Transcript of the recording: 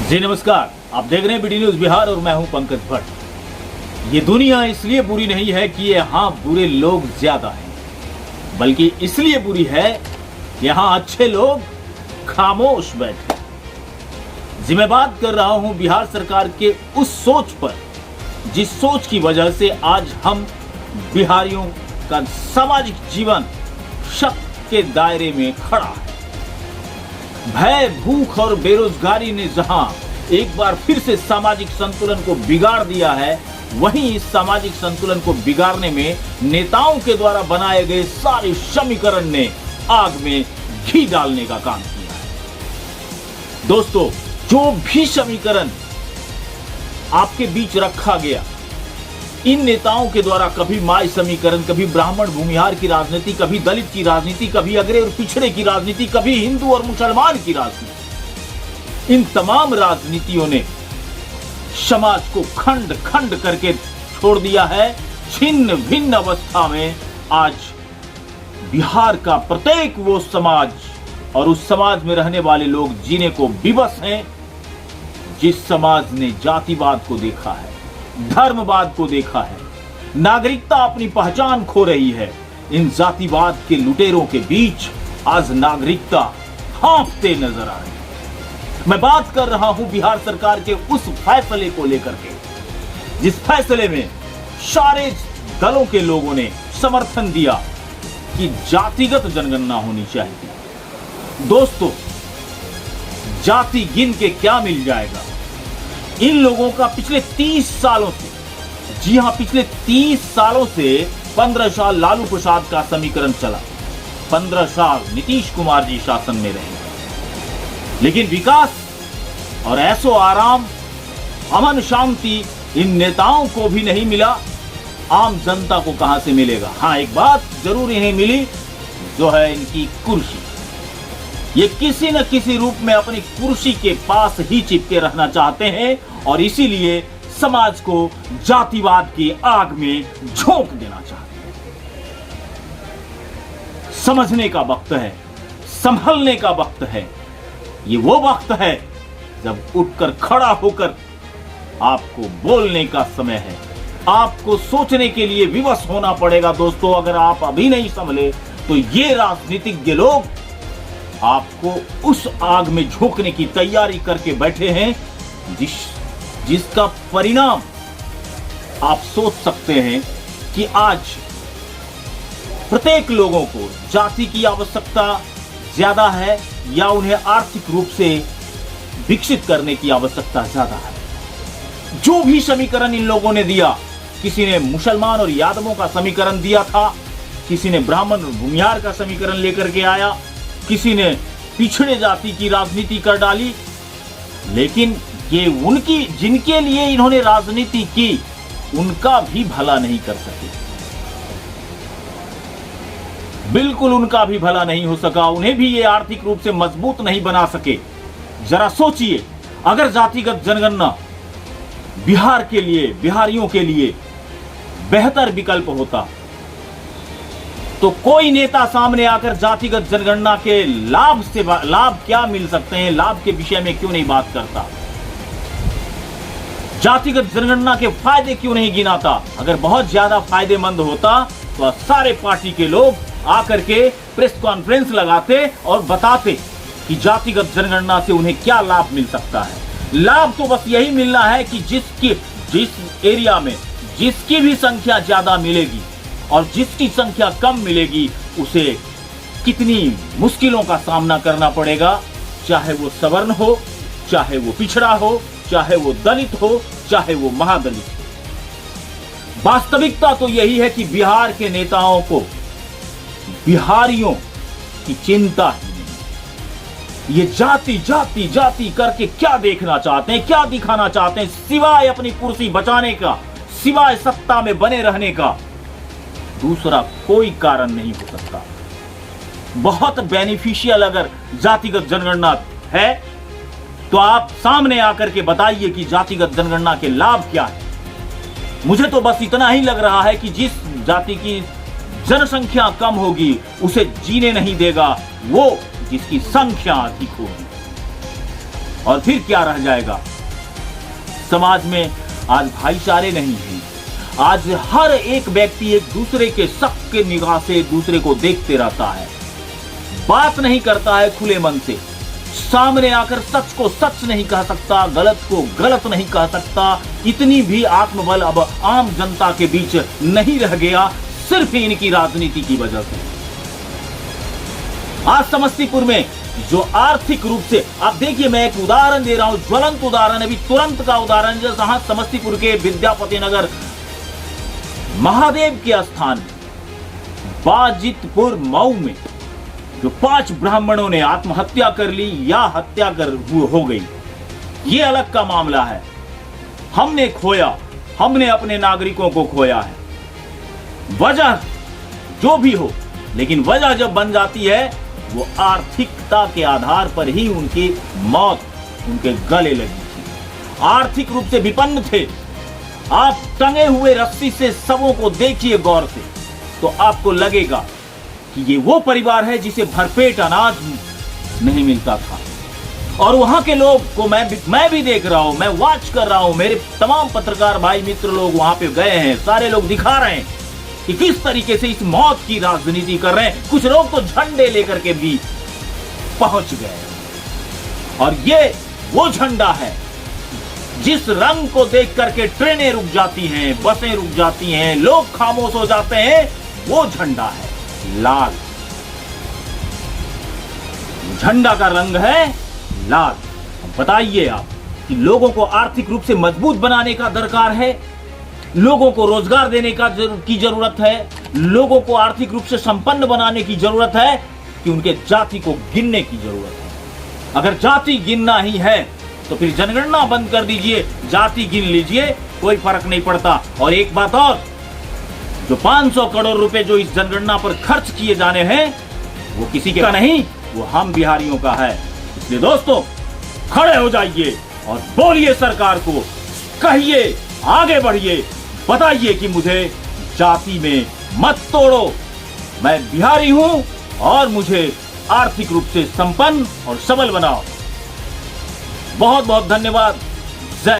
जी नमस्कार, आप देख रहे हैं बीडी न्यूज बिहार और मैं हूं पंकज भट्ट। ये दुनिया इसलिए बुरी नहीं है कि यहाँ बुरे लोग ज्यादा हैं, बल्कि इसलिए बुरी है कि यहाँ अच्छे लोग खामोश बैठे। जी मैं बात कर रहा हूं बिहार सरकार के उस सोच पर, जिस सोच की वजह से आज हम बिहारियों का सामाजिक जीवन शक के दायरे में खड़ा है। भय, भूख और बेरोजगारी ने जहां एक बार फिर से सामाजिक संतुलन को बिगाड़ दिया है, वहीं इस सामाजिक संतुलन को बिगाड़ने में नेताओं के द्वारा बनाए गए सारे समीकरण ने आग में घी डालने का काम किया है। दोस्तों, जो भी समीकरण आपके बीच रखा गया, इन नेताओं के द्वारा कभी माय समीकरण, कभी ब्राह्मण भूमिहार की राजनीति, कभी दलित की राजनीति, कभी अग्रे और पिछड़े की राजनीति, कभी हिंदू और मुसलमान की राजनीति, इन तमाम राजनीतियों ने समाज को खंड खंड करके छोड़ दिया है। छिन्न भिन्न अवस्था में आज बिहार का प्रत्येक वो समाज और उस समाज में रहने वाले लोग जीने को विवश हैं, जिस समाज ने जातिवाद को देखा है, धर्मवाद को देखा है, नागरिकता अपनी पहचान खो रही है। इन जातिवाद के लुटेरों के बीच आज नागरिकता हाँफते नजर आ रही है। मैं बात कर रहा हूं बिहार सरकार के उस फैसले को लेकर के, जिस फैसले में सारे दलों के लोगों ने समर्थन दिया कि जातिगत जनगणना होनी चाहिए। दोस्तों, जाति गिन के क्या मिल जाएगा? इन लोगों का पिछले 30 सालों से, जी हां, पिछले 30 सालों से 15 साल लालू प्रसाद का समीकरण चला, 15 साल नीतीश कुमार जी शासन में रहे, लेकिन विकास और ऐसो आराम, अमन शांति इन नेताओं को भी नहीं मिला। आम जनता को कहां से मिलेगा? हां, एक बात जरूर इन्हें मिली, जो है इनकी कुर्सी। ये किसी न किसी रूप में अपनी कुर्सी के पास ही चिपके रहना चाहते हैं और इसीलिए समाज को जातिवाद की आग में झोंक देना चाहते हैं। समझने का वक्त है, संभलने का वक्त है। ये वो वक्त है जब उठकर खड़ा होकर आपको बोलने का समय है। आपको सोचने के लिए विवश होना पड़ेगा। दोस्तों, अगर आप अभी नहीं संभले तो ये राजनीतिज्ञ लोग आपको उस आग में झोंकने की तैयारी करके बैठे हैं, जिसका परिणाम आप सोच सकते हैं कि आज प्रत्येक लोगों को जाति की आवश्यकता ज्यादा है या उन्हें आर्थिक रूप से विकसित करने की आवश्यकता ज्यादा है। जो भी समीकरण इन लोगों ने दिया, किसी ने मुसलमान और यादवों का समीकरण दिया था, किसी ने ब्राह्मण और भूमिहार का समीकरण लेकर के आया, किसी ने पिछड़े जाति की राजनीति कर डाली, लेकिन ये उनकी, जिनके लिए इन्होंने राजनीति की, उनका भी भला नहीं कर सके। बिल्कुल उनका भी भला नहीं हो सका, उन्हें भी ये आर्थिक रूप से मजबूत नहीं बना सके। जरा सोचिए, अगर जातिगत जनगणना बिहार के लिए, बिहारियों के लिए बेहतर विकल्प होता तो कोई नेता सामने आकर जातिगत जनगणना के लाभ क्या मिल सकते हैं, लाभ के विषय में क्यों नहीं बात करता? जातिगत जनगणना के फायदे क्यों नहीं गिनाता? अगर बहुत ज्यादा फायदेमंद होता तो सारे पार्टी के लोग आकर के प्रेस कॉन्फ्रेंस लगाते और बताते कि जातिगत जनगणना से उन्हें क्या लाभ मिल सकता है। लाभ तो बस यही मिलना है कि जिस एरिया में जिसकी भी संख्या ज्यादा मिलेगी और जिसकी संख्या कम मिलेगी, उसे कितनी मुश्किलों का सामना करना पड़ेगा, चाहे वो सवर्ण हो, चाहे वो पिछड़ा हो, चाहे वो दलित हो, चाहे वो महादलित हो। वास्तविकता तो यही है कि बिहार के नेताओं को बिहारियों की चिंता ही नहीं। ये जाति जाति जाति करके क्या देखना चाहते हैं, क्या दिखाना चाहते हैं? सिवाय अपनी कुर्सी बचाने का, सिवाय सत्ता में बने रहने का दूसरा कोई कारण नहीं हो सकता। बहुत बेनिफिशियल अगर जातिगत जनगणना है तो आप सामने आकर के बताइए कि जातिगत जनगणना के लाभ क्या है। मुझे तो बस इतना ही लग रहा है कि जिस जाति की जनसंख्या कम होगी उसे जीने नहीं देगा वो जिसकी संख्या अधिक होगी। और फिर क्या रह जाएगा? समाज में आज भाईचारे नहीं है। आज हर एक व्यक्ति एक दूसरे के शक के निगाह से एक दूसरे को देखते रहता है, बात नहीं करता है खुले मन से, सामने आकर सच को सच नहीं कह सकता, गलत को गलत नहीं कह सकता। इतनी भी आत्मबल अब आम जनता के बीच नहीं रह गया, सिर्फ इनकी राजनीति की वजह से। आज समस्तीपुर में जो आर्थिक रूप से, आप देखिए, मैं एक उदाहरण दे रहा हूं, ज्वलंत उदाहरण, अभी तुरंत का उदाहरण, जहां समस्तीपुर के विद्यापति नगर महादेव के स्थान बाजितपुर मऊ में जो 5 ब्राह्मणों ने आत्महत्या कर ली या हत्या कर हो गई, ये अलग का मामला है। हमने खोया, हमने अपने नागरिकों को खोया है। वजह जो भी हो, लेकिन वजह जब बन जाती है वो आर्थिकता के आधार पर ही उनकी मौत उनके गले लगी थी। आर्थिक रूप से विपन्न थे। आप टंगे हुए रस्सी से सबों को देखिए गौर से, तो आपको लगेगा कि ये वो परिवार है जिसे भरपेट अनाज नहीं मिलता था। और वहां के लोग को मैं भी देख रहा हूं, मैं वॉच कर रहा हूं, मेरे तमाम पत्रकार भाई मित्र लोग वहां पे गए हैं, सारे लोग दिखा रहे हैं कि किस तरीके से इस मौत की राजनीति कर रहे हैं। कुछ लोग तो झंडे लेकर के भी पहुंच गए, और ये वो झंडा है जिस रंग को देख करके ट्रेनें रुक जाती हैं, बसें रुक जाती हैं, लोग खामोश हो जाते हैं, वो झंडा है लाल। झंडा का रंग है लाल। बताइए आप कि लोगों को आर्थिक रूप से मजबूत बनाने का दरकार है, लोगों को रोजगार देने की जरूरत है, लोगों को आर्थिक रूप से संपन्न बनाने की जरूरत है, कि उनके जाति को गिनने की जरूरत है। अगर जाति गिनना ही है तो फिर जनगणना बंद कर दीजिए, जाति गिन लीजिए, कोई फर्क नहीं पड़ता। और एक बात और, जो 500 करोड़ रुपए जो इस जनगणना पर खर्च किए जाने हैं, वो किसी का नहीं, वो हम बिहारियों का है। इसलिए दोस्तों, खड़े हो जाइए और बोलिए सरकार को, कहिए, आगे बढ़िए, बताइए कि मुझे जाति में मत तोड़ो, मैं बिहारी हूं और मुझे आर्थिक रूप से संपन्न और सबल बनाओ। बहुत बहुत धन्यवाद।